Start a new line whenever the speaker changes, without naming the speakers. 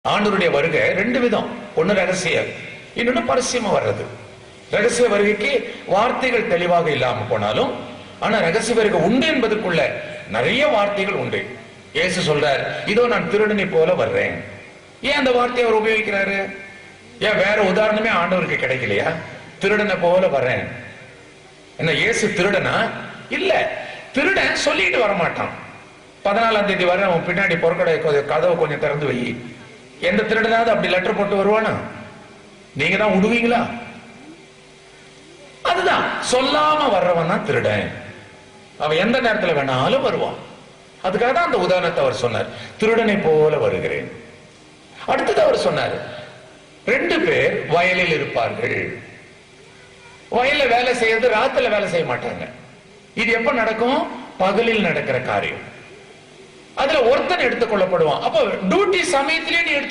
ஆண்டவருடைய வருகை ரெண்டு விதம். ஒன்னு ரகசிய, இன்னொன்னு பரசியமா வர்றது. ரகசிய வருகைக்கு வார்த்தைகள் தெளிவாக இல்லாம போனாலும், ஆனா ரகசிய வருகை உண்டு என்பதற்குள்ள நிறைய வார்த்தைகள் உண்டு. இயேசு சொல்றார், இதோ நான் திருடனை போல வர்றேன். ஏன் அந்த வார்த்தையை அவர் உபயோகிக்கிறாரு? ஏன் வேற உதாரணமே ஆண்டவருக்கு கிடைக்கலையா? திருடனை போல வர்றேன். என்ன இயேசு திருடனா? இல்ல, திருடன் சொல்லிட்டு வரமாட்டான். 14ஆம் தேதி வர அவன் பின்னாடி பொறுக்கடை கதவை கொஞ்சம் திறந்து வை. எந்த திருடனாவது அப்படி லெட்டர் போட்டு வருவானா? நீங்க தான் விடுவீங்களா? அதுதான், சொல்லாம வர்றவன் தான் திருடன். அவன் எந்த நேரத்தில் வேணாலும் வருவான். அதுக்காக தான் அந்த உதாரணத்தை அவர் சொன்னார், திருடனை போல வருகிறேன். அடுத்தது அவர் சொன்னார், 2 பேர் வயலில் இருப்பார்கள். வயல்ல வேலை செய்யறது ராத்திரில வேலை செய்ய மாட்டாங்க. இது எப்ப நடக்கும்? பகலில் நடக்கிற காரியம். அதுல ஒருத்தன் எடுத்துக் கொள்ளப்படுவான். அப்ப டியூட்டி சமயத்திலே நீ எடுத்து